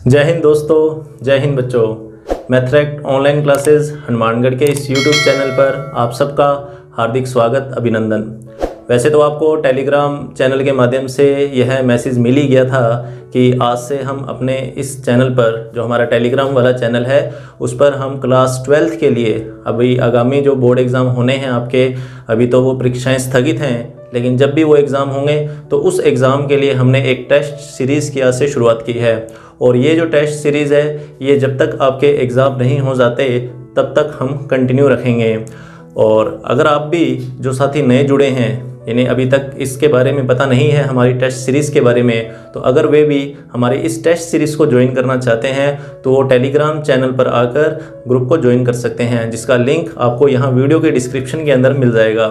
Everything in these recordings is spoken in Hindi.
जय हिंद दोस्तों, जय हिंद बच्चों। मैथरेक्ट ऑनलाइन क्लासेस हनुमानगढ़ के इस यूट्यूब चैनल पर आप सबका हार्दिक स्वागत, अभिनंदन। वैसे तो आपको टेलीग्राम चैनल के माध्यम से यह मैसेज मिल ही गया था कि आज से हम अपने इस चैनल पर, जो हमारा टेलीग्राम वाला चैनल है, उस पर हम क्लास 12th के लिए अभी आगामी जो बोर्ड एग्ज़ाम होने हैं आपके, अभी तो वो परीक्षाएं स्थगित हैं, लेकिन जब भी वो एग्ज़ाम होंगे तो उस एग्ज़ाम के लिए हमने एक टेस्ट सीरीज़ की आज से शुरुआत की है। और ये जो टेस्ट सीरीज़ है, ये जब तक आपके एग्ज़ाम नहीं हो जाते तब तक हम कंटिन्यू रखेंगे। और अगर आप भी जो साथी नए जुड़े हैं, यानी अभी तक इसके बारे में पता नहीं है हमारी टेस्ट सीरीज़ के बारे में, तो अगर वे भी हमारे इस टेस्ट सीरीज़ को ज्वाइन करना चाहते हैं तो वो टेलीग्राम चैनल पर आकर ग्रुप को ज्वाइन कर सकते हैं, जिसका लिंक आपको यहाँ वीडियो के डिस्क्रिप्शन के अंदर मिल जाएगा।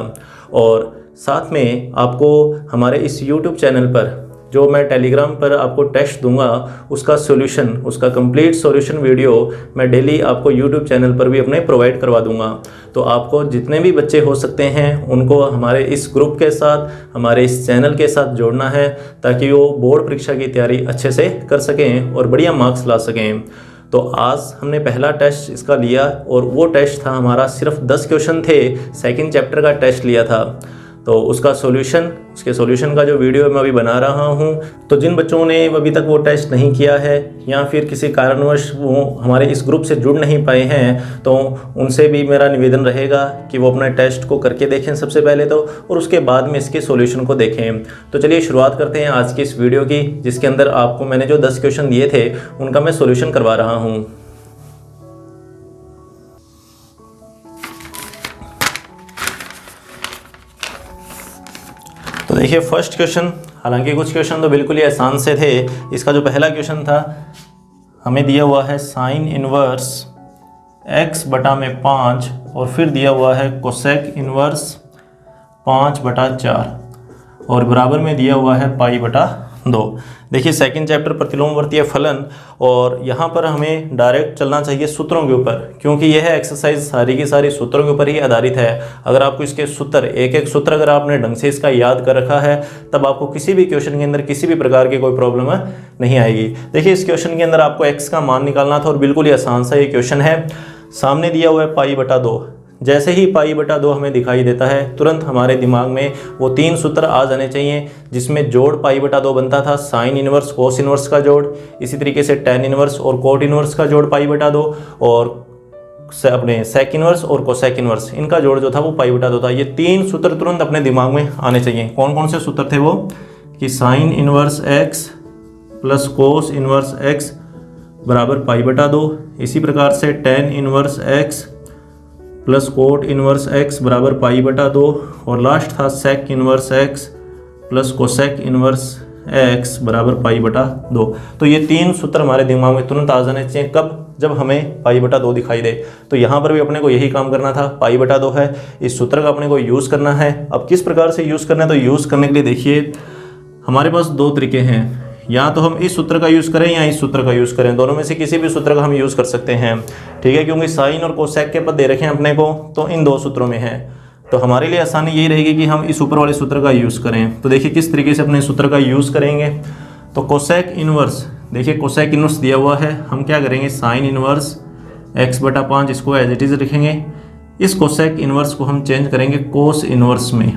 और साथ में आपको हमारे इस यूट्यूब चैनल पर जो मैं टेलीग्राम पर आपको टेस्ट दूंगा, उसका सॉल्यूशन, उसका कंप्लीट सॉल्यूशन वीडियो मैं डेली आपको यूट्यूब चैनल पर भी अपने प्रोवाइड करवा दूंगा। तो आपको जितने भी बच्चे हो सकते हैं उनको हमारे इस ग्रुप के साथ, हमारे इस चैनल के साथ जोड़ना है, ताकि वो बोर्ड परीक्षा की तैयारी अच्छे से कर सकें और बढ़िया मार्क्स ला सकें। तो आज हमने पहला टेस्ट इसका लिया और वो टेस्ट था हमारा, सिर्फ 10 क्वेश्चन थे, सेकंड चैप्टर का टेस्ट लिया था। तो उसका सॉल्यूशन, उसके सॉल्यूशन का जो वीडियो मैं अभी बना रहा हूं, तो जिन बच्चों ने अभी तक वो टेस्ट नहीं किया है या फिर किसी कारणवश वो हमारे इस ग्रुप से जुड़ नहीं पाए हैं, तो उनसे भी मेरा निवेदन रहेगा कि वो अपना टेस्ट को करके देखें सबसे पहले तो, और उसके बाद में इसके सॉल्यूशन को देखें। तो चलिए शुरुआत करते हैं आज की इस वीडियो की, जिसके अंदर आपको मैंने जो 10 क्वेश्चन दिए थे उनका मैं सॉल्यूशन करवा रहा हूँ। तो देखिए फर्स्ट क्वेश्चन, हालांकि कुछ क्वेश्चन तो बिल्कुल ही आसान से थे। इसका जो पहला क्वेश्चन था, हमें दिया हुआ है साइन इनवर्स x बटा में 5 और फिर दिया हुआ है कोसेक इनवर्स 5/4 और बराबर में दिया हुआ है π/2। देखिए सेकंड चैप्टर प्रतिलोमवर्तीय फलन, और यहाँ पर हमें डायरेक्ट चलना चाहिए सूत्रों के ऊपर, क्योंकि यह एक्सरसाइज सारी की सारी सूत्रों के ऊपर ही आधारित है। अगर आपको इसके सूत्र, एक एक सूत्र अगर आपने ढंग से इसका याद कर रखा है, तब आपको किसी भी क्वेश्चन के अंदर किसी भी प्रकार की कोई प्रॉब्लम नहीं आएगी। देखिए इस क्वेश्चन के अंदर आपको x का मान निकालना था और बिल्कुल ही आसान सा ये क्वेश्चन है। सामने दिया हुआ है π/2। जैसे ही π/2 हमें दिखाई देता है, तुरंत हमारे दिमाग में वो 3 सूत्र आ जाने चाहिए, जिसमें जोड़ π/2 बनता था साइन इनवर्स कोस इनवर्स का जोड़, इसी तरीके से टेन इनवर्स और कोट इनवर्स का जोड़ π/2, और अपने सेक इनवर्स और कोसेक इनवर्स, इनका जोड़ जो था वो π/2 था। ये 3 सूत्र तुरंत अपने दिमाग में आने चाहिए। कौन कौन से सूत्र थे वो, कि sine inverse x plus cos inverse x बराबर π/2, इसी प्रकार से tan inverse x plus cot inverse x बराबर π/2, और लास्ट था sec inverse x plus cosec inverse x बराबर π/2। तो ये 3 सूत्र हमारे दिमाग में तुरंत आ जाने चाहिए। कब? जब हमें π/2 दिखाई दे। तो यहाँ पर भी अपने को यही काम करना था, π/2 है, इस सूत्र का अपने को यूज़ करना है। अब किस प्रकार से यूज़ करना है, तो यूज़ करने के लिए देखिए हमारे पास 2 तरीके हैं, या तो हम इस सूत्र का यूज़ करें या इस सूत्र का यूज़ करें, दोनों में से किसी भी सूत्र का हम यूज़ कर सकते हैं, ठीक है, क्योंकि साइन और कोसेक के पद दे रखे हैं अपने को, तो इन 2 सूत्रों में है। तो हमारे लिए आसानी यही रहेगी कि हम इस ऊपर वाले सूत्र का यूज़ करें। तो देखिए किस तरीके से अपने सूत्र का यूज़ करेंगे। तो कोसेक इनवर्स, देखिए कोसेक इनवर्स दिया हुआ है, हम क्या करेंगे, साइन इनवर्स x/5 इसको एज इट इज़ रखेंगे। इस कोसेक इनवर्स को हम चेंज करेंगे कोस इनवर्स में,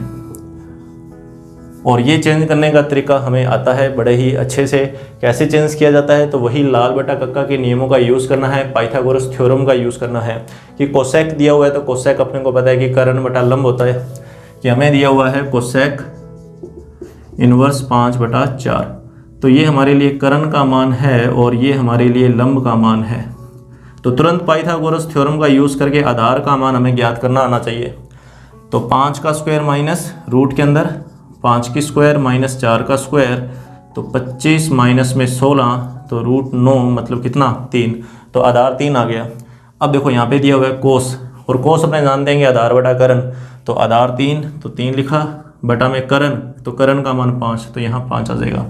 और ये चेंज करने का तरीका हमें आता है बड़े ही अच्छे से। कैसे चेंज किया जाता है, तो वही लाल बटा कक्का के नियमों का यूज़ करना है, पाइथागोरस थ्योरम का यूज़ करना है। कि कोसेक दिया हुआ है, तो कोसेक अपने को पता है कि कर्ण बटा लंब होता है, कि हमें दिया हुआ है कोसेक इनवर्स 5/4, तो ये हमारे लिए कर्ण का मान है और ये हमारे लिए लंब का मान है। तो तुरंत पाइथागोरस थ्योरम का यूज़ करके आधार का मान हमें ज्ञात करना आना चाहिए। तो 5 का स्क्वायर माइनस रूट के अंदर 5 की स्क्वायर माइनस 4 का स्क्वायर, तो 25 माइनस में 16, तो √9 मतलब कितना, 3, तो आधार 3 आ गया। अब देखो यहाँ पे दिया हुआ है कोस, और कोस अपने जान देंगे आधार बटा कर्ण, तो आधार 3, तो 3 लिखा, बटा में कर्ण, तो कर्ण का मान 5, तो यहाँ 5 आ जाएगा।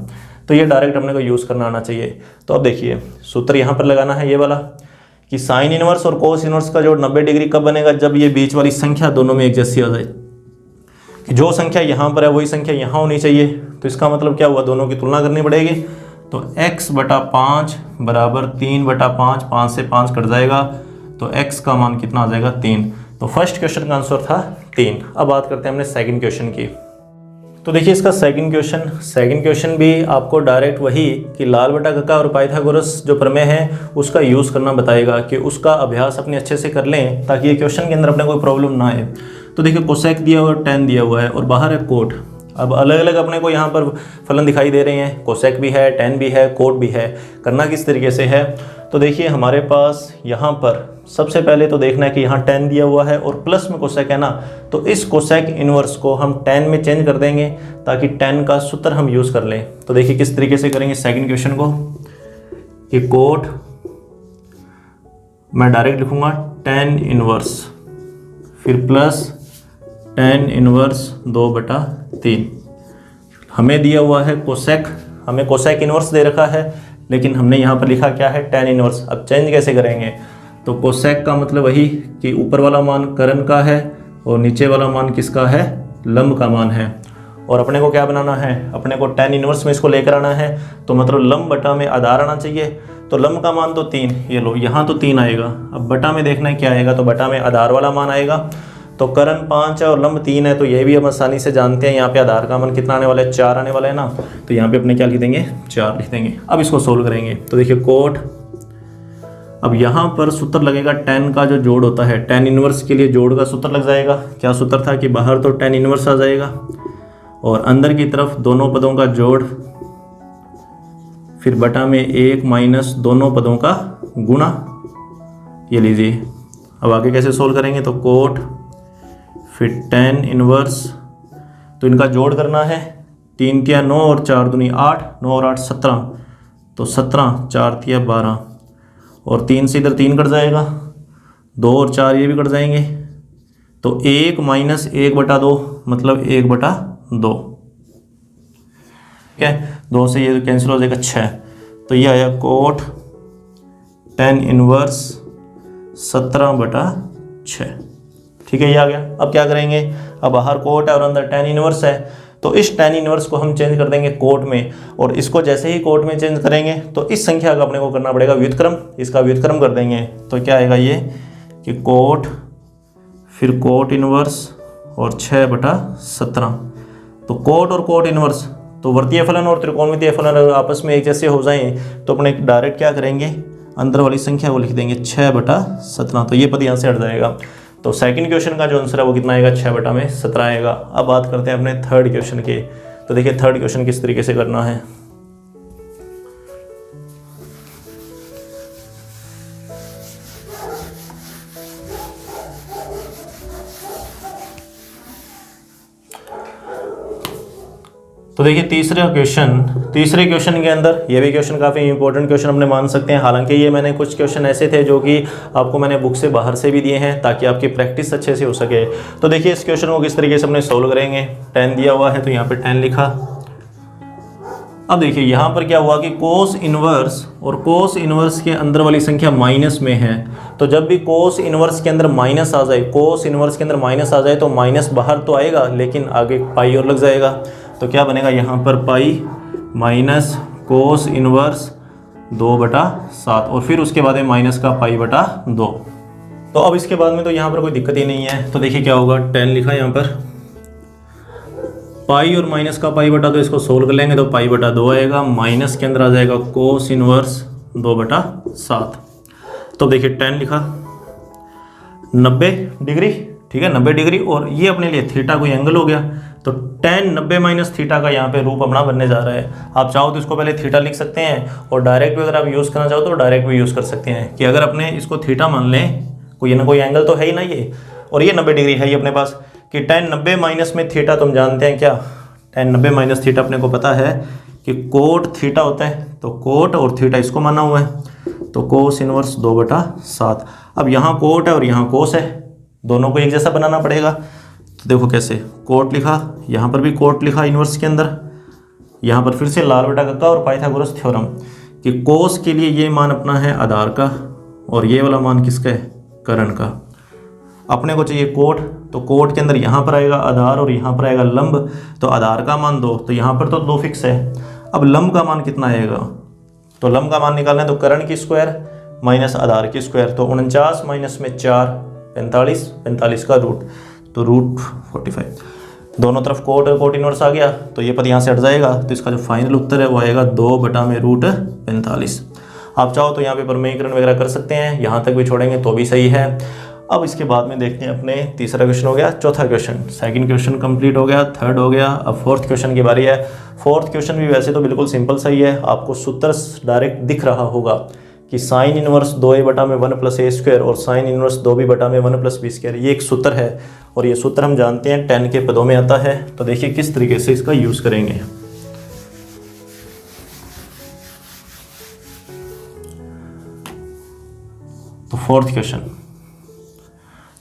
तो ये डायरेक्ट अपने को यूज़ करना आना चाहिए। तो अब देखिए सूत्र यहाँ पर लगाना है ये वाला, कि साइन इनवर्स और कोस इनवर्स का जोड़ 90 डिग्री कब बनेगा, जब ये बीच वाली संख्या दोनों में एक जैसी हो जाए, कि जो संख्या यहाँ पर है वही संख्या यहाँ होनी चाहिए। तो इसका मतलब क्या हुआ, दोनों की तुलना करनी पड़ेगी। तो x बटा 5 बराबर 3/5, 5 से 5 कट जाएगा, तो x का मान कितना आ जाएगा 3। तो फर्स्ट क्वेश्चन का आंसर था 3। अब बात करते हैं हमने सेकंड क्वेश्चन की। तो देखिए इसका सेकंड क्वेश्चन भी आपको डायरेक्ट वही कि लाल बटा कक्का और पाइथागोरस जो प्रमेय है उसका यूज़ करना बताएगा, कि उसका अभ्यास अपने अच्छे से कर लें ताकि ये क्वेश्चन के अंदर अपने कोई प्रॉब्लम ना आए। तो देखिए कोसेक दिया हुआ है, tan दिया हुआ है और बाहर है कोट। अब अलग अलग अपने को यहाँ पर फलन दिखाई दे रहे हैं, कोसेक भी है, tan भी है, कोट भी है। करना किस तरीके से है, तो देखिए हमारे पास यहाँ पर सबसे पहले तो देखना है कि यहाँ tan दिया हुआ है और प्लस में कोसेक है ना, तो इस कोसेक इनवर्स को हम tan में चेंज कर देंगे ताकि tan का सूत्र हम यूज़ कर लें। तो देखिए किस तरीके से करेंगे सेकंड क्वेश्चन को, कि कोट मैं डायरेक्ट लिखूँगा tan इनवर्स, फिर प्लस tan इनवर्स 2/3। हमें दिया हुआ है कोसेक, हमें कोसेक इनवर्स दे रखा है, लेकिन हमने यहाँ पर लिखा क्या है tan इनवर्स। अब चेंज कैसे करेंगे, तो कोसेक का मतलब वही कि ऊपर वाला मान कर्ण का है और नीचे वाला मान किसका है, लंब का मान है। और अपने को क्या बनाना है, अपने को tan इनवर्स में इसको लेकर आना है, तो मतलब लंब बटा में आधार आना चाहिए। तो लंब का मान तो 3, ये लो यहाँ तो 3 आएगा। अब बटा में देखना है क्या आएगा, तो बटा में आधार वाला मान आएगा। तो कर्ण 5 है और लंब 3 है, तो ये भी हम आसानी से जानते हैं। यहाँ पे आधार का मान कितना आने वाला है, 4 आने वाला है ना, तो यहाँ पे अपने क्या लिख देंगे, 4 लिख देंगे। अब इसको सोल्व करेंगे तो देखिए कोट, अब यहाँ पर सूत्र लगेगा tan का जो जोड़ होता है, tan इनवर्स के लिए जोड़ का सूत्र लग जाएगा। क्या सूत्र था कि बाहर तो tan इनवर्स आ जाएगा और अंदर की तरफ दोनों पदों का जोड़, फिर बटा में 1 माइनस दोनों पदों का गुणा। ये लीजिए, अब आगे कैसे सोल्व करेंगे, तो कोट फिर tan इनवर्स, तो इनका जोड़ करना है। 3 तिया 9 और 4 दूनी 8, 9 और 8 17, तो 17, 4 तिया 12 और 3 से इधर 3 कट जाएगा, 2 और 4 ये भी कट जाएंगे, तो 1 माइनस 1/2 मतलब 1/2। ठीक है, 2 से ये कैंसिल हो जाएगा 6, तो ये आया कोट tan इनवर्स 17/6। ठीक है, ये आ गया। अब क्या करेंगे, अब बाहर कोट है और अंदर tan इनवर्स है, तो इस tan इनवर्स को हम चेंज कर देंगे कोट में, और इसको जैसे ही कोट में चेंज करेंगे तो इस संख्या का अपने को करना पड़ेगा व्युत्क्रम, इसका व्युत्क्रम कर देंगे। तो क्या आएगा ये कि कोट फिर कोट इनवर्स और 6/17। तो कोट और कोट इनवर्स, तो वर्तीय फलन और त्रिकोणमितीय फलन अगर आपस में एक जैसे हो जाएं तो अपने डायरेक्ट क्या करेंगे, अंदर वाली संख्या को लिख देंगे 6/17। तो ये पद यहाँ से हट जाएगा। तो सेकंड क्वेश्चन का जो आंसर है वो कितना आएगा, 6/17 आएगा। अब बात करते हैं अपने थर्ड क्वेश्चन के। तो देखिए थर्ड क्वेश्चन किस तरीके से करना है। तो देखिए तीसरे क्वेश्चन के अंदर ये भी क्वेश्चन काफ़ी इंपॉर्टेंट क्वेश्चन अपने मान सकते हैं। हालांकि ये मैंने कुछ क्वेश्चन ऐसे थे जो कि आपको मैंने बुक से बाहर से भी दिए हैं ताकि आपकी प्रैक्टिस अच्छे से हो सके। तो देखिए इस क्वेश्चन को किस तरीके से अपने सोल्व करेंगे। tan दिया हुआ है तो यहाँ पे tan लिखा। अब देखिए यहाँ पर क्या हुआ कि कोस इनवर्स और कोस इनवर्स के अंदर वाली संख्या माइनस में है, तो जब भी कोस इनवर्स के अंदर माइनस आ जाए, तो माइनस बाहर तो आएगा लेकिन आगे पाई और लग जाएगा। तो क्या बनेगा यहाँ पर पाई माइनस कोस इनवर्स 2/7 और फिर उसके बाद है माइनस का पाई/2। तो अब इसके बाद में तो यहाँ पर कोई दिक्कत ही नहीं है। तो देखिए क्या होगा, tan लिखा यहाँ पर, पाई और माइनस का पाई/2, इसको सोल्व कर लेंगे तो पाई/2 आएगा, माइनस के अंदर आ जाएगा कोस इनवर्स 2/7। तो देखिए tan लिखा 90 डिग्री, ठीक है 90 डिग्री, और ये अपने लिए थीटा कोई एंगल हो गया, तो tan 90 माइनस थीटा का यहाँ पे रूप अपना बनने जा रहा है। आप चाहो तो इसको पहले थीटा लिख सकते हैं और डायरेक्ट भी अगर आप यूज़ करना चाहो तो डायरेक्ट भी यूज़ कर सकते हैं कि अगर अपने इसको थीटा मान लें, कोई ना कोई एंगल तो है ही ना ये, और ये 90 डिग्री है ये अपने पास, कि tan 90 माइनस में थीटा तुम जानते हैं क्या, tan 90 माइनस थीटा अपने को पता है कि कोट थीटा होता है, तो कोट और थीटा इसको माना हुआ है, तो कोस इनवर्स 2/7। अब यहाँ कोट है और यहाँ कोस है, दोनों को एक जैसा बनाना पड़ेगा। तो देखो कैसे, कोट लिखा, यहाँ पर भी कोट लिखा इनवर्स के अंदर, यहाँ पर फिर से लाल बटा कक्का और पाइथागोरस थ्योरम कि कोस के लिए ये मान अपना है आधार का और ये वाला मान किसका है, कर्ण का। अपने को चाहिए कोट, तो कोट के अंदर यहाँ पर आएगा आधार और यहाँ पर आएगा लंब, तो आधार का मान 2, तो यहाँ पर तो 2 फिक्स है। अब लंब का मान कितना आएगा, तो लंब का मान निकालना है तो कर्ण की स्क्वायर माइनस आधार की स्क्वायर, तो 49 माइनस में 4 45, 45 का रूट, तो रूट 45। दोनों तरफ कोट और कोट इनवर्स आ गया, तो ये पद यहाँ से हट जाएगा, तो इसका जो फाइनल उत्तर है वो आएगा 2/√45। आप चाहो तो यहाँ पे प्रमेयीकरण वगैरह कर सकते हैं, यहाँ तक भी छोड़ेंगे तो भी सही है। अब इसके बाद में देखते हैं अपने तीसरा क्वेश्चन हो गया, चौथा क्वेश्चन, सेकंड क्वेश्चन कंप्लीट हो गया, थर्ड हो गया, अब फोर्थ क्वेश्चन की बारी है। फोर्थ क्वेश्चन भी वैसे तो बिल्कुल सिंपल सही है, आपको सूत्र डायरेक्ट दिख रहा होगा कि साइन इनवर्स 2a/1 + a² और साइन इनवर्स 2b/1 + b², ये एक सूत्र है और ये सूत्र हम जानते हैं tan के पदों में आता है। तो देखिए किस तरीके से इसका यूज़ करेंगे। तो फोर्थ क्वेश्चन,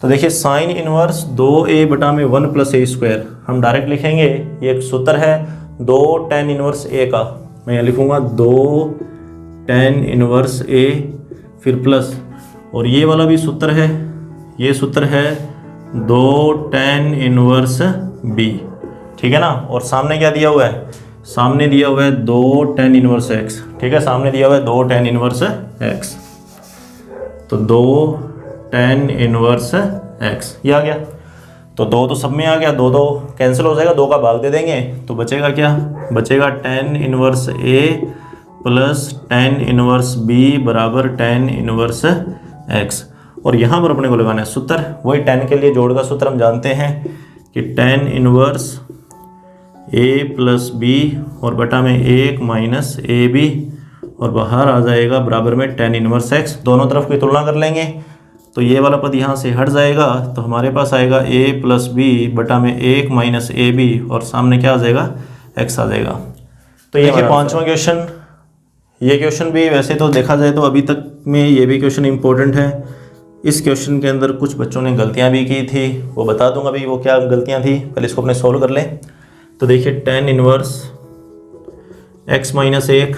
तो देखिए साइन इनवर्स 2a/1 + a² हम डायरेक्ट लिखेंगे, ये एक सूत्र है 2 tan इनवर्स a का, मैं यहाँ लिखूंगा 2 tan इनवर्स a फिर प्लस, और ये वाला भी सूत्र है, ये सूत्र है 2 tan इनवर्स b, ठीक है ना। और सामने क्या दिया हुआ है, सामने दिया हुआ है 2 tan इनवर्स x, ठीक है, सामने दिया हुआ है 2 tan इनवर्स x, तो 2 tan इनवर्स x ये आ गया। तो 2 तो सब में आ गया, 2 2 कैंसिल हो जाएगा, 2 का भाग दे देंगे तो बचेगा क्या, बचेगा tan inverse a plus tan inverse b बराबर tan इनवर्स x। और यहाँ पर अपने को लगाना है सूत्र, वही tan के लिए जोड़ का सूत्र हम जानते हैं कि tan inverse a plus b और बटा में 1 माइनस ab और बाहर आ जाएगा बराबर में tan इनवर्स x। दोनों तरफ की तुलना कर लेंगे तो ये वाला पद यहाँ से हट जाएगा, तो हमारे पास आएगा a प्लस b बटा में 1 माइनस ab और सामने क्या आ जाएगा, x आ जाएगा। तो ये पांचवा क्वेश्चन, ये क्वेश्चन भी वैसे तो देखा जाए तो अभी तक में ये भी क्वेश्चन इंपॉर्टेंट है। इस क्वेश्चन के अंदर कुछ बच्चों ने गलतियाँ भी की थी, वो बता दूंगा अभी वो क्या गलतियाँ थी, पहले इसको अपने सोल्व कर लें। तो देखिए tan इनवर्स x माइनस 1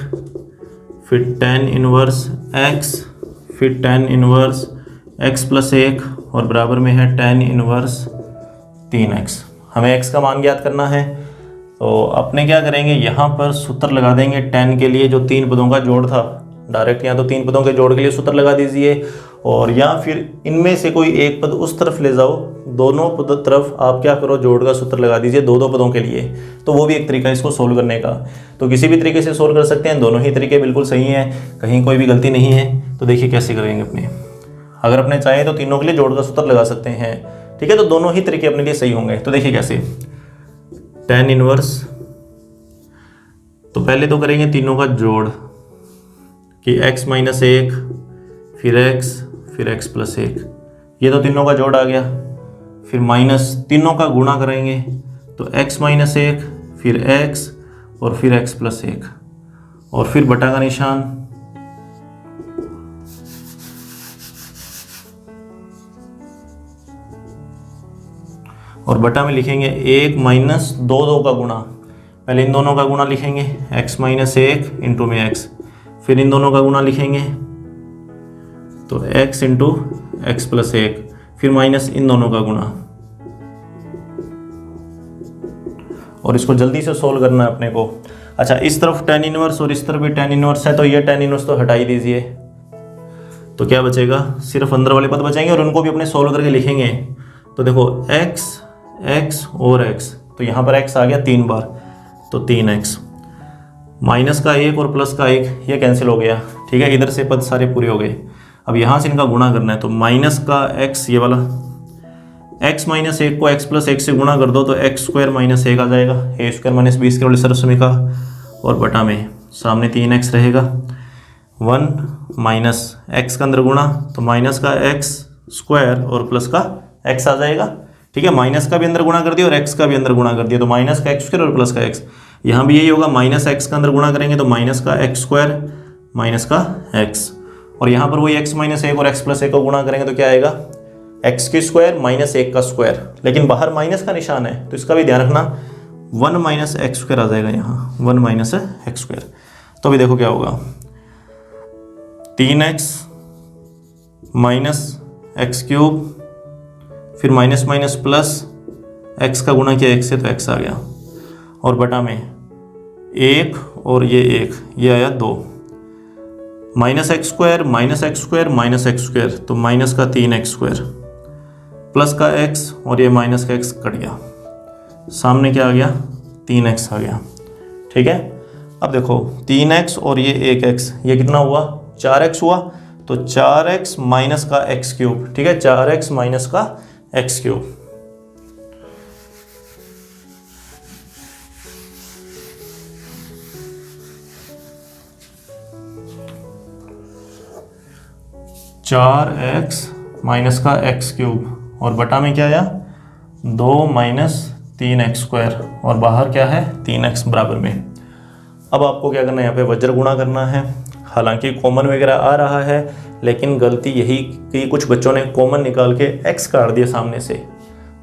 फिर tan इनवर्स x फिर tan इनवर्स x प्लस 1 और बराबर में है tan इनवर्स 3x। हमें x का मान ज्ञात करना है, तो अपने क्या करेंगे, यहाँ पर सूत्र लगा देंगे tan के लिए, जो 3 पदों का जोड़ था डायरेक्ट, यहाँ तो 3 पदों के जोड़ के लिए सूत्र लगा दीजिए, और या फिर इनमें से कोई एक पद उस तरफ ले जाओ, दोनों पद तरफ आप क्या करो, जोड़ का सूत्र लगा दीजिए 2 पदों के लिए, तो वो भी एक तरीका है इसको सोल्व करने का। तो किसी भी तरीके से सोल्व कर सकते हैं, दोनों ही तरीके बिल्कुल सही हैं, कहीं कोई भी गलती नहीं है। तो देखिए कैसे करेंगे अपने, अगर अपने चाहें तो तीनों के लिए जोड़ का सूत्र लगा सकते हैं, ठीक है, तो दोनों ही तरीके अपने लिए सही होंगे। तो देखिए कैसे, tan इनवर्स, तो पहले तो करेंगे तीनों का जोड़ कि x माइनस 1 फिर x प्लस 1, ये तो तीनों का जोड़ आ गया। फिर माइनस तीनों का गुणा करेंगे तो x माइनस 1 फिर x और फिर x प्लस 1 और फिर बटा का निशान, और बटा में लिखेंगे 1 माइनस 2 का गुणा, पहले इन दोनों का गुणा लिखेंगे x माइनस 1 इंटू में x, फिर इन दोनों का गुणा लिखेंगे तो x इंटू एक्स प्लस 1, फिर माइनस इन दोनों का गुणा, और इसको जल्दी से सोल्व करना है अपने को। अच्छा, इस तरफ tan इनवर्स और इस तरफ भी tan इनवर्स है, तो ये tan इनवर्स तो हटा ही दीजिए, तो क्या बचेगा, सिर्फ अंदर वाले पद बचेंगे और उनको भी अपने सोल्व करके लिखेंगे। तो देखो x और x, तो यहाँ पर x आ गया 3 बार, तो 3x, माइनस का 1 और प्लस का 1 ये कैंसिल हो गया, ठीक है, इधर से पद सारे पूरे हो गए। अब यहाँ से इनका गुणा करना है, तो माइनस का x, ये वाला x माइनस 1 को x प्लस 1 से गुणा कर दो तो x स्क्वायर माइनस 1 आ जाएगा, a square minus b square वाली सरसमी का, और बटा में सामने 3x रहेगा, 1 माइनस x का अंदर गुणा तो माइनस का x स्क्वायर और प्लस का x आ जाएगा, ठीक है, माइनस का भी अंदर गुणा कर दिया और x का भी अंदर गुणा कर दिया, तो माइनस का x स्क्वायर और प्लस का x। यहाँ भी यही होगा, माइनस x का अंदर गुणा करेंगे तो माइनस का x स्क्वायर माइनस का x, और यहाँ पर वही x माइनस 1 और x प्लस 1 को गुणा करेंगे तो क्या आएगा, x की स्क्वायर माइनस 1 का स्क्वायर, लेकिन बाहर माइनस का निशान है तो इसका भी ध्यान रखना, 1 माइनस एक्स स्क्वायर आ जाएगा यहाँ, 1 माइनस एक्स स्क्वायर। तो अभी देखो क्या होगा, 3x माइनस एक्स क्यूब, फिर माइनस माइनस प्लस x का गुणा किया x से तो x आ गया, और बटा में 1 और ये 1, ये आया 2, minus x square minus x square minus x square, तो माइनस का 3x स्क्वायर प्लस का x और ये माइनस का x कट गया, सामने क्या आ गया 3x आ गया। ठीक है, अब देखो 3x और ये 1x, ये कितना हुआ 4x हुआ, तो 4x माइनस का x क्यूब। ठीक है, 4x माइनस का x क्यूब। चार एक्स माइनस का एक्स क्यूब और बटा में क्या आया 2 माइनस 3x स्क्वायर और बाहर क्या है 3x बराबर में। अब आपको क्या करना है, यहाँ पे वज्र गुणा करना है। हालांकि कॉमन वगैरह आ रहा है, लेकिन गलती यही कि कुछ बच्चों ने कॉमन निकाल के x काट दिया सामने से।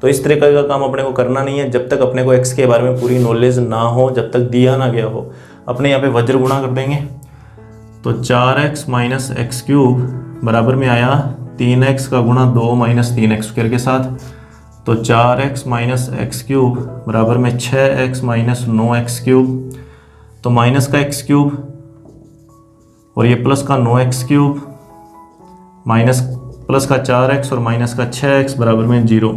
तो इस तरीके का काम अपने को करना नहीं है जब तक अपने को x के बारे में पूरी नॉलेज ना हो, जब तक दिया ना गया हो। अपने यहाँ पे वज्र गुणा कर देंगे, तो 4x माइनस एक्स क्यूब बराबर में आया 3x का गुणा 2 माइनस 3x स्क्वायर के साथ, तो 4x माइनस एक्स क्यूब बराबर में 6x माइनस 9x क्यूब, तो माइनस का x क्यूब और ये प्लस का 9x क्यूब माइनस प्लस का 4x और माइनस का 6x बराबर में 0,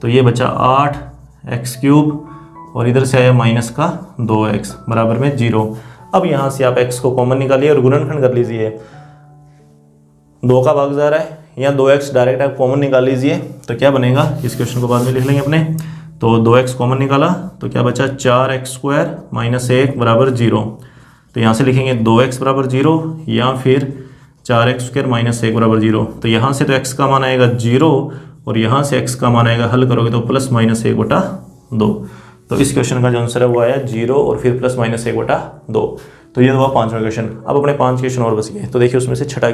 तो ये बचा 8x क्यूब और इधर से आया माइनस का 2x बराबर में 0। अब यहाँ से आप x को कॉमन निकालिए और गुणनखंड कर लीजिए। 2 का भाग जा रहा है, या 2x डायरेक्ट आप कॉमन निकाल लीजिए, तो क्या बनेगा, इस क्वेश्चन को बाद में लिख लेंगे अपने। तो 2x कॉमन निकाला तो क्या बचा 4x स्क्वायर माइनस 1 बराबर 0, तो यहाँ से लिखेंगे 2x बराबर 0 या फिर 4x स्क्वायर माइनस 1 बराबर 0। तो यहाँ से तो x का मान आएगा 0 और यहाँ से x का मान आएगा, हल करोगे तो प्लस माइनस 1/2। तो इस क्वेश्चन का जो आंसर है वो आया 0 और फिर प्लस माइनस 1/2। तो ये हुआ 5वां क्वेश्चन। अब अपने 5 क्वेश्चन और बच गए, तो देखिए उसमें से छठा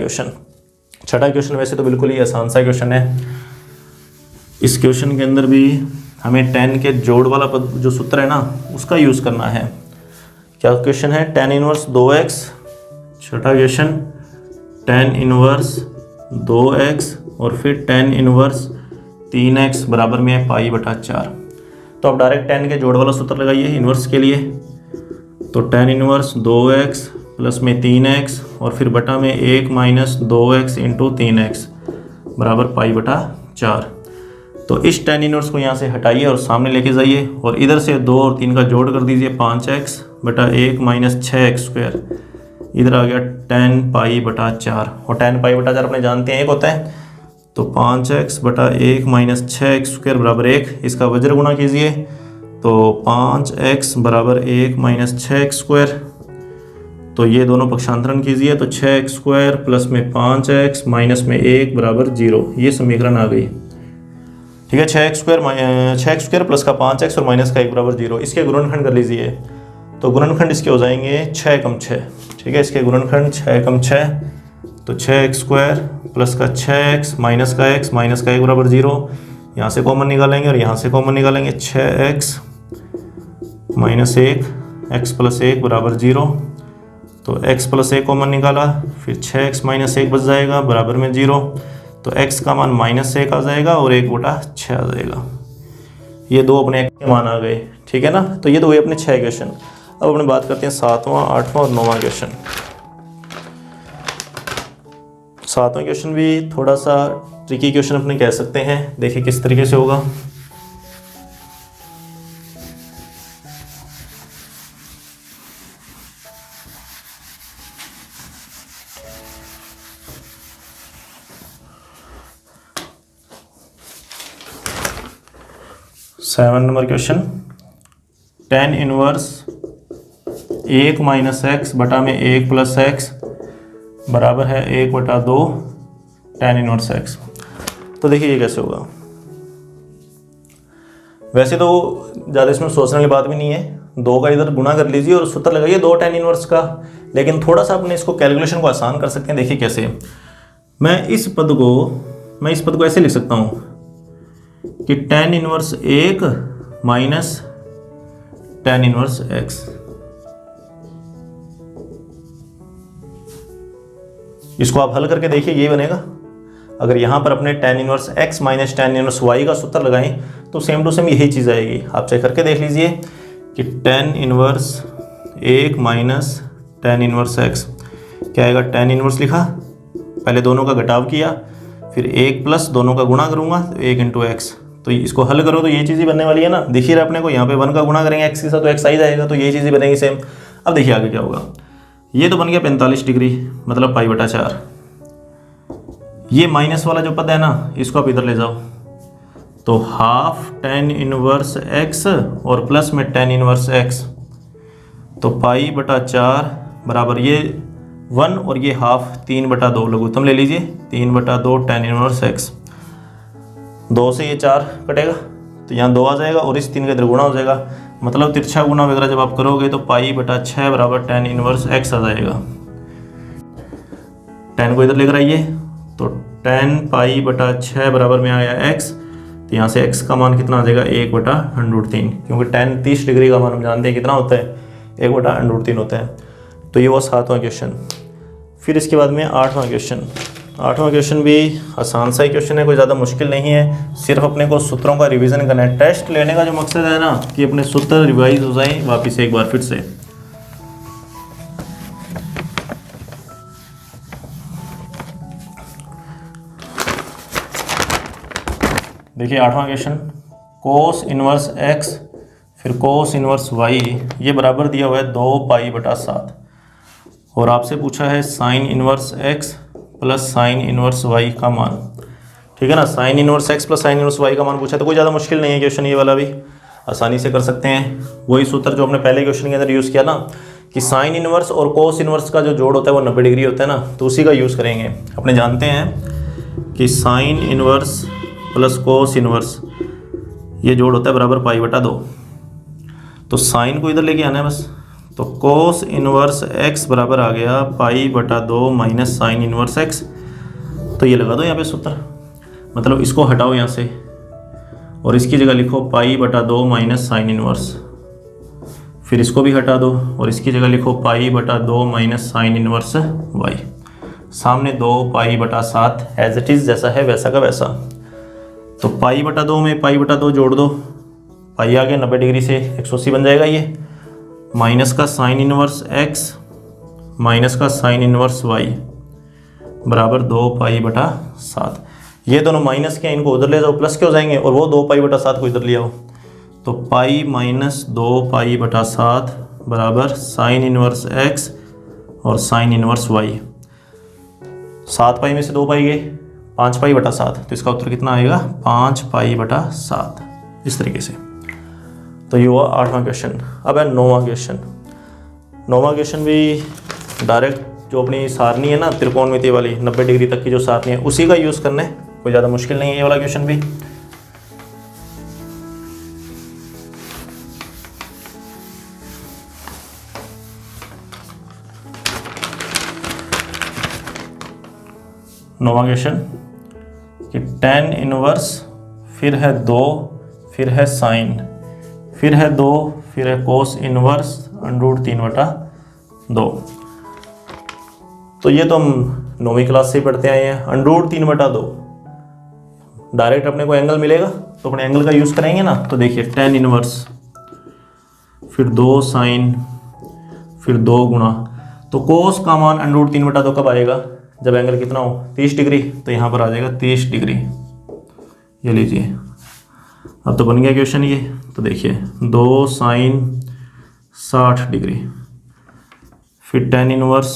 क्वेश्चन वैसे तो बिल्कुल ही आसान सा क्वेश्चन है। इस क्वेश्चन के अंदर भी हमें tan के जोड़ वाला पद जो सूत्र है ना उसका यूज़ करना है। क्या क्वेश्चन है, tan इनवर्स 2x। छठा क्वेश्चन tan इनवर्स 2x और फिर tan इनवर्स 3x बराबर में है π/4। तो आप डायरेक्ट tan के जोड़ वाला सूत्र लगाइए इनवर्स के लिए, तो tan इनवर्स 2x प्लस में 3x और फिर बटा में 1 माइनस 2x इंटू 3x बराबर π/4। तो इस tan इनवर्स को यहाँ से हटाइए और सामने लेके जाइए और इधर से 2 और 3 का जोड़ कर दीजिए, 5x बटा 1 माइनस 6x स्क्वायर, इधर आ गया tan π/4 और tan π/4 अपने जानते हैं 1 होता है, तो 5x बटा 1 माइनस 6x स्क्वायर बराबर 1। इसका वज्र गुणा कीजिए, तो 5x बराबर 1 माइनस 6x स्क्वायर, तो ये दोनों पक्षांतरण कीजिए, तो 6x स्क्वायर प्लस में 5x माइनस में 1 बराबर 0, ये समीकरण आ गई। ठीक है, 6x स्क्वायर प्लस का 5x और माइनस का 1 बराबर 0। इसके गुणनखंड कर लीजिए, तो गुणनखंड इसके हो जाएंगे 6 कम 6। ठीक है, इसके गुणनखंड 6 कम 6, तो 6x स्क्वायर प्लस का 6x माइनस का x माइनस का 1 बराबर 0, यहाँ से कॉमन निकालेंगे और यहाँ से कॉमन निकालेंगे, 6x माइनस 1 x प्लस 1 बराबर 0, तो x प्लस 1 कॉमन निकाला, फिर 6x माइनस 1 बच जाएगा बराबर में 0, तो x का मान माइनस 1 आ जाएगा और 1/6 आ जाएगा। ये दो अपने x के मान आ गए। ठीक है ना, तो ये तो हुए अपने 6 क्वेश्चन। अब अपने बात करते हैं 7वां, 8वां और 9वां क्वेश्चन। 7वां क्वेश्चन भी थोड़ा सा ट्रिकी क्वेश्चन अपने कह सकते हैं, देखिए किस तरीके से होगा। Seven number question, tan inverse 1 minus x बटा में 1 प्लस एक्स बराबर है 1/2 tan इनवर्स एक्स। तो देखिए ये कैसे होगा। वैसे तो ज़्यादा इसमें सोचने की बात भी नहीं है, 2 का इधर गुणा कर लीजिए और सूत्र लगाइए 2 tan इनवर्स का। लेकिन थोड़ा सा अपने इसको कैलकुलेशन को आसान कर सकते हैं। देखिए कैसे, मैं इस पद को ऐसे लिख सकता हूँ कि tan inverse 1 minus tan inverse x। इसको आप हल करके देखिए, यही बनेगा। अगर यहाँ पर अपने tan inverse x minus tan inverse y का सूत्र लगाएं तो सेम टू सेम यही चीज़ आएगी। आप चेक करके देख लीजिए कि tan inverse 1 minus tan inverse x, क्या आएगा, tan इनवर्स लिखा, पहले दोनों का घटाव किया, फिर 1 प्लस दोनों का गुणा करूँगा तो 1 इंटू एक्स। तो इसको हल करो तो ये चीज़ ही बनने वाली है ना, दिखिए अपने को यहाँ पे 1 का गुणा करेंगे x के साथ तो x आ जाएगा, तो ये चीज़ ही बनेगी सेम। अब देखिए आगे क्या होगा, ये तो बन गया 45 डिग्री मतलब π/4। ये माइनस वाला जो पद है ना, इसको आप इधर ले जाओ, तो हाफ tan इनवर्स x और प्लस में tan इनवर्स x, तो π/4 बराबर ये 1 और ये हाफ 3/2 लघुत्तम ले लीजिए, 3/2 tan इनवर्स x। 2 से ये 4 कटेगा तो यहाँ 2 आ जाएगा और इस 3 का इधर गुणा हो जाएगा, मतलब तिरछा गुणा वगैरह जब आप करोगे तो π/6 बराबर tan इनवर्स x आ जाएगा। tan को इधर लेकर आइए, तो tan π/6 बराबर में आया x, तो यहाँ से x का मान कितना आ जाएगा 1/√3, क्योंकि tan 30 डिग्री का मान हम जानते हैं कितना होता है, 1/√3 होता है। तो ये वो 7वां क्वेश्चन। फिर इसके बाद में 8वां क्वेश्चन। 8वां क्वेश्चन भी आसान सा ही क्वेश्चन है, कोई ज़्यादा मुश्किल नहीं है, सिर्फ अपने को सूत्रों का रिवीजन करना है। टेस्ट लेने का जो मकसद है ना कि अपने सूत्र रिवाइज हो जाए वापस एक बार फिर से। देखिए 8वां क्वेश्चन, कोस इनवर्स x फिर कोस इनवर्स y, ये बराबर दिया हुआ है 2π/7 और आपसे पूछा है sign inverse x plus sine inverse y का मान। ठीक है ना, sign inverse x plus sine inverse y का मान पूछा, तो कोई ज़्यादा मुश्किल नहीं है क्वेश्चन, ये वाला भी आसानी से कर सकते हैं। वही सूत्र जो हमने पहले क्वेश्चन के अंदर यूज़ किया ना कि साइन इनवर्स और कोस इनवर्स का जो जोड़ होता है वो 90 डिग्री होता है ना, तो उसी का यूज़ करेंगे। अपने जानते हैं कि sine inverse plus cos inverse ये जोड़ होता है बराबर π/2, तो साइन को इधर लेके आना है बस, तो कोस इनवर्स x बराबर आ गया π/2 माइनस साइन इनवर्स x। तो ये लगा दो यहाँ पे सूत्र, मतलब इसको हटाओ यहाँ से और इसकी जगह लिखो π/2 माइनस साइन इनवर्स, फिर इसको भी हटा दो और इसकी जगह लिखो π/2 माइनस साइन इनवर्स y। सामने 2π/7 एज इट इज़ जैसा है वैसा का वैसा, तो π/2 में π/2 जोड़ दो, पाई आ गया 90 डिग्री से 180 बन जाएगा ये, माइनस का साइन इनवर्स x माइनस का साइन इनवर्स y बराबर 2π/7। ये दोनों माइनस के, इनको उधर ले जाओ प्लस के हो जाएंगे और वो 2π/7 को इधर ले आओ, तो पाई माइनस 2π/7 बराबर साइन इनवर्स x और साइन इनवर्स y। 7π में से 2π गए, 5π/7, तो इसका उत्तर कितना आएगा 5π/7, इस तरीके से। तो ये हुआ 8वां क्वेश्चन। अब है 9वां क्वेश्चन। 9वां क्वेश्चन भी डायरेक्ट जो अपनी सारणी है ना त्रिकोणमिति वाली 90 डिग्री तक की जो सारणी है उसी का यूज़ करना है, कोई ज़्यादा मुश्किल नहीं है ये वाला क्वेश्चन भी। नौवां क्वेश्चन कि tan इनवर्स फिर है 2 फिर है साइन फिर है 2 फिर है कोस इनवर्स √3/2। तो ये तो हम 9वीं क्लास से ही पढ़ते आए हैं। √3/2 डायरेक्ट अपने को एंगल मिलेगा तो अपने एंगल का यूज़ करेंगे ना, तो देखिए tan इनवर्स फिर 2 साइन फिर 2 गुणा, तो कोस का मान √3/2 कब आएगा, जब एंगल कितना हो 30 डिग्री, तो यहाँ पर आ जाएगा 30 डिग्री। ये लीजिए, अब तो बन गया क्वेश्चन ये। तो देखिए 2 साइन 60 डिग्री फिर tan इनवर्स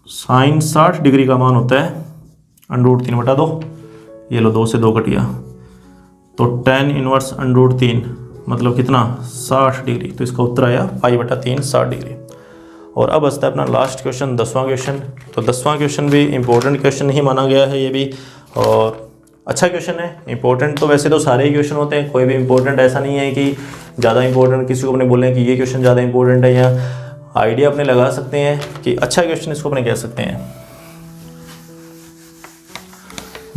साइन 60 डिग्री का मान होता है √3/2। ये लो 2 से 2 कट गया, तो tan इनवर्स √3 मतलब कितना 60 डिग्री, तो इसका उत्तर आया π/3 60 डिग्री। और अब बचता है अपना लास्ट क्वेश्चन 10वां क्वेश्चन। तो 10वां क्वेश्चन भी इम्पोर्टेंट क्वेश्चन ही माना गया है ये भी, और अच्छा क्वेश्चन है। इंपॉर्टेंट तो वैसे तो सारे ही क्वेश्चन होते हैं, कोई भी इंपॉर्टेंट ऐसा नहीं है कि ज़्यादा इंपॉर्टेंट किसी को अपने बोलें कि ये क्वेश्चन ज़्यादा इंपॉर्टेंट है, या आइडिया अपने लगा सकते हैं कि अच्छा क्वेश्चन इसको अपने कह सकते हैं।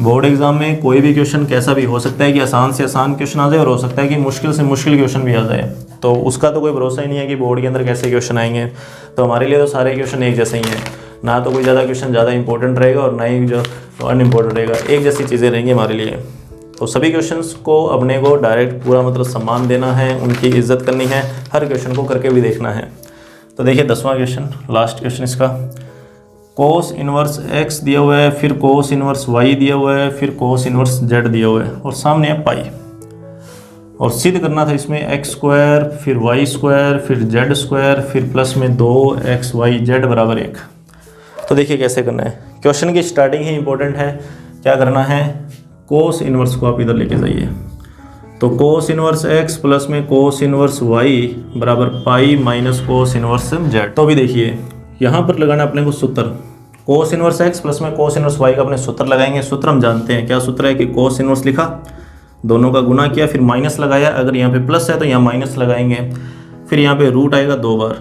बोर्ड एग्जाम में कोई भी क्वेश्चन कैसा भी हो सकता है कि आसान से आसान क्वेश्चन आ जाए और हो सकता है कि मुश्किल से मुश्किल क्वेश्चन भी आ जाए, तो उसका तो कोई भरोसा ही नहीं है कि बोर्ड के अंदर कैसे क्वेश्चन आएंगे। तो हमारे लिए तो सारे क्वेश्चन एक जैसे ही हैं, ना तो कोई ज़्यादा क्वेश्चन ज़्यादा इंपॉर्टेंट रहेगा और ना ही जो अनइम्पोर्टेंट रहेगा, एक जैसी चीज़ें रहेंगी हमारे लिए। तो सभी क्वेश्चंस को अपने को डायरेक्ट पूरा मतलब सम्मान देना है, उनकी इज्जत करनी है, हर क्वेश्चन को करके भी देखना है। तो देखिए 10वां क्वेश्चन, लास्ट क्वेश्चन इसका, कोस इनवर्स x दिया हुआ है, फिर कोस इनवर्स y दिया हुआ है, फिर कोस इनवर्स z दिया हुआ है और सामने है पाई। और सिद्ध करना था इसमें x स्क्वायर, फिर y स्क्वायर, फिर z स्क्वायर, फिर प्लस में 2xyz बराबर 1। तो देखिए कैसे करना है। क्वेश्चन की स्टार्टिंग ही इंपॉर्टेंट है। क्या करना है, कोस इनवर्स को आप इधर लेके जाइए। तो कोस इनवर्स x प्लस में कोस इनवर्स y बराबर pi minus cos inverse z। तो अभी देखिए यहाँ पर लगाना अपने को सूत्र, कोस इनवर्स x प्लस में कोस इनवर्स y का अपने सूत्र लगाएंगे। सूत्र हम जानते हैं, क्या सूत्र है कि कोस इनवर्स लिखा, दोनों का गुना किया, फिर माइनस लगाया, अगर यहाँ पे प्लस है तो यहाँ माइनस लगाएंगे, फिर यहाँ पे रूट आएगा 2 बार,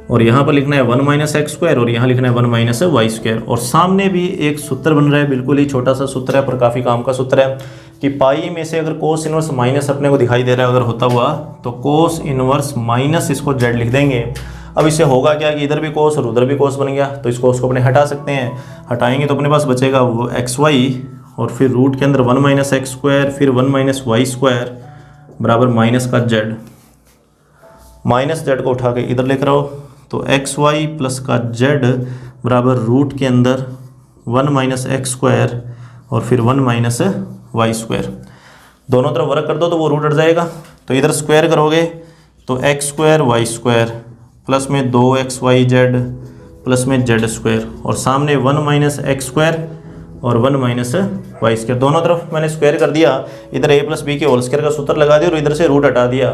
और यहाँ पर लिखना है 1 माइनस एक्स स्क्वायर और यहाँ लिखना है 1 माइनस वाई स्क्वायर। और सामने भी एक सूत्र बन रहा है, बिल्कुल ही छोटा सा सूत्र है पर काफ़ी काम का सूत्र है कि पाई में से अगर कोस इनवर्स माइनस अपने को दिखाई दे रहा है अगर होता हुआ, तो कोस इनवर्स माइनस इसको जेड लिख देंगे। अब इससे होगा क्या कि इधर भी कोस और उधर भी कोस बन गया, तो इस कोस को अपने हटा सकते हैं। हटाएंगे तो अपने पास बचेगा वो एक्स वाई और फिर रूट के अंदर 1 माइनस एक्स स्क्वायर, फिर 1 माइनस वाई स्क्वायर बराबर माइनस का जेड। माइनस जेड को उठा के इधर लेकर आओ, तो एक्स वाई प्लस का जेड बराबर रूट के अंदर 1 माइनस एक्स स्क्वायर और फिर 1 माइनस वाई स्क्वायर। दोनों तरफ वर्क कर दो तो वो रूट हट जाएगा, तो इधर स्क्वायर करोगे तो x square y square plus में 2xyz प्लस में जेड स्क्वायर और सामने 1 माइनस एक्स स्क्वायर और 1 माइनस वाई स्क्वायर। दोनों तरफ मैंने स्क्वायर कर दिया, इधर a प्लस बी के होल स्क्वायर का सूत्र लगा दिया और इधर से रूट हटा दिया।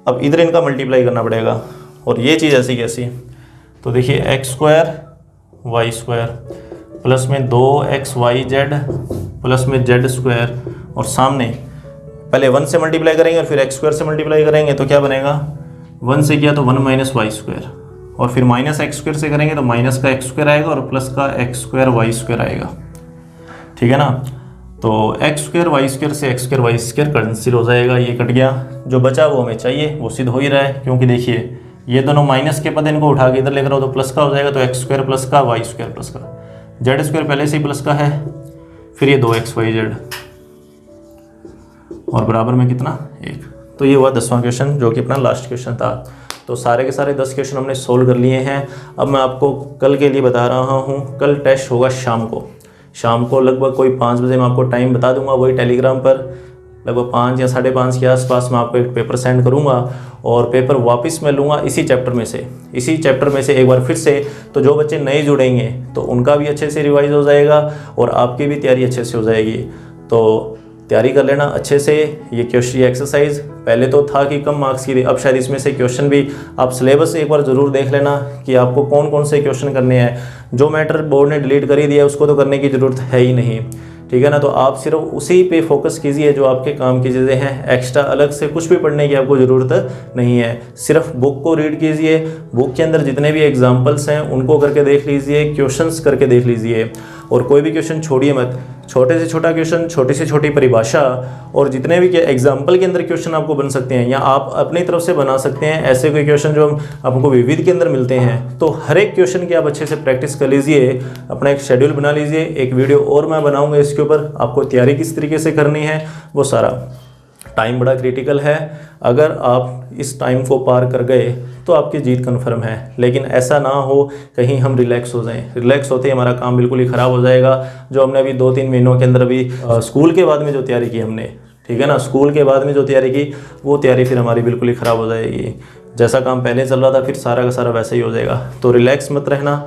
अब इधर इनका मल्टीप्लाई करना पड़ेगा और ये चीज़ ऐसी कैसी, तो देखिए x square y square plus में 2xyz प्लस में जेड स्क्वायर और सामने पहले 1 से मल्टीप्लाई करेंगे और फिर एक्स स्क्वायर से मल्टीप्लाई करेंगे तो क्या बनेगा, 1 से किया तो 1 माइनस वाई स्क्वायर और फिर माइनस एक्स स्क्वायर से करेंगे तो माइनस का एक्स स्क्वायर आएगा और प्लस का एक्स स्क्वायर वाई स्क्वायर आएगा। ठीक है ना, तो एक्स स्क्वायर वाई स्क्वायर से x square y square cancel हो जाएगा, ये कट गया। जो बचा वो हमें चाहिए, वो सिद्ध हो ही रहा है, क्योंकि देखिए ये दोनों माइनस के पद इनको उठा के इधर लेकर आओ तो प्लस का हो जाएगा, तो एक्स स्क्वायर प्लस का वाई स्क्वायर प्लस का, जेड स्क्वायर पहले से ही प्लस का है, फिर ये 2xyz और बराबर में कितना 1। तो ये हुआ 10वां क्वेश्चन जो कि अपना लास्ट क्वेश्चन था। तो सारे के सारे 10 क्वेश्चन हमने सोल्व कर लिए हैं। अब मैं आपको कल के लिए बता रहा हूँ, कल टेस्ट होगा शाम को लगभग कोई 5 बजे मैं आपको टाइम बता दूंगा, वही टेलीग्राम पर लगभग 5 या 5:30 के आसपास मैं आपको एक पेपर सेंड करूंगा और पेपर वापस मैं लूँगा इसी चैप्टर में से एक बार फिर से। तो जो बच्चे नए जुड़ेंगे तो उनका भी अच्छे से रिवाइज हो जाएगा और आपकी भी तैयारी अच्छे से हो जाएगी। तो तैयारी कर लेना अच्छे से। ये क्वेश्चन एक्सरसाइज पहले तो था कि कम मार्क्स की थी, अब शायद इसमें से क्वेश्चन भी आप सिलेबस एक बार ज़रूर देख लेना कि आपको कौन कौन से क्वेश्चन करने हैं। जो मैटर बोर्ड ने डिलीट कर ही दिया उसको तो करने की ज़रूरत है ही नहीं, ठीक है ना। तो आप सिर्फ उसी पे फोकस कीजिए जो आपके काम की चीज़ें हैं। एक्स्ट्रा अलग से कुछ भी पढ़ने की आपको ज़रूरत नहीं है, सिर्फ बुक को रीड कीजिए। बुक के अंदर जितने भी एग्जाम्पल्स हैं उनको करके देख लीजिए, क्वेश्चंस करके देख लीजिए और कोई भी क्वेश्चन छोड़िए मत। छोटे से छोटा क्वेश्चन, छोटी से छोटी परिभाषा और जितने भी एग्जाम्पल के अंदर क्वेश्चन आपको बन सकते हैं या आप अपनी तरफ से बना सकते हैं, ऐसे कोई क्वेश्चन जो आपको विविध के अंदर मिलते हैं, तो हर एक क्वेश्चन की आप अच्छे से प्रैक्टिस कर लीजिए। अपना एक शेड्यूल बना लीजिए। एक वीडियो और मैं बनाऊंगा इसके ऊपर, आपको तैयारी किस तरीके से करनी है वो सारा। टाइम बड़ा क्रिटिकल है, अगर आप इस टाइम को पार कर गए तो आपकी जीत कन्फर्म है, लेकिन ऐसा ना हो कहीं हम रिलैक्स हो जाएं। रिलैक्स होते ही हमारा काम बिल्कुल ही ख़राब हो जाएगा। जो हमने अभी 2-3 महीनों के अंदर अभी स्कूल के बाद में जो तैयारी की हमने, ठीक है ना, स्कूल के बाद में जो तैयारी की वो तैयारी फिर हमारी बिल्कुल ही ख़राब हो जाएगी। जैसा काम पहले चल रहा था फिर सारा का सारा वैसा ही हो जाएगा। तो रिलैक्स मत रहना,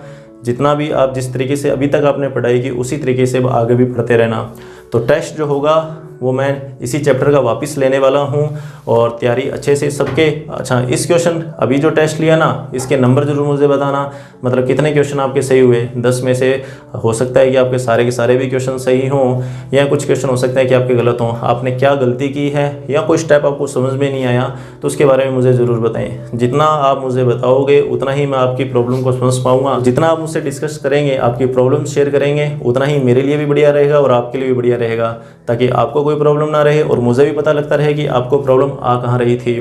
जितना भी आप जिस तरीके से अभी तक आपने पढ़ाई की उसी तरीके से आगे भी पढ़ते रहना। तो टेस्ट जो होगा वो मैं इसी चैप्टर का वापस लेने वाला हूं और तैयारी अच्छे से सबके। अच्छा, इस क्वेश्चन अभी जो टेस्ट लिया ना, इसके नंबर जरूर मुझे बताना, मतलब कितने क्वेश्चन आपके सही हुए। 10 में से हो सकता है कि आपके सारे के सारे भी क्वेश्चन सही हों या कुछ क्वेश्चन हो सकता है कि आपके गलत हों। आपने क्या गलती की है या कोई स्टेप आपको समझ में नहीं आया तो उसके बारे में मुझे ज़रूर बताएं। जितना आप मुझे बताओगे उतना ही मैं आपकी प्रॉब्लम को समझ पाऊँगा। जितना आप मुझसे डिस्कस करेंगे, आपकी प्रॉब्लम शेयर करेंगे, उतना ही मेरे लिए भी बढ़िया रहेगा और आपके लिए भी बढ़िया रहेगा, ताकि आपको कोई प्रॉब्लम ना रहे और मुझे भी पता लगता रहे कि आपको प्रॉब्लम आ कहाँ रही थी।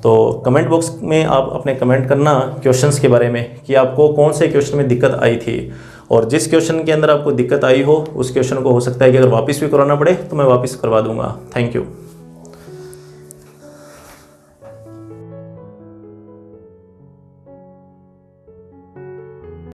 तो कमेंट बॉक्स में आप अपने कमेंट करना क्वेश्चंस के बारे में कि आपको कौन से क्वेश्चन में दिक्कत आई थी, और जिस क्वेश्चन के अंदर आपको दिक्कत आई हो उस क्वेश्चन को हो सकता है कि अगर वापस भी करवाना पड़े तो मैं वापस करवा दूंगा। Thank you.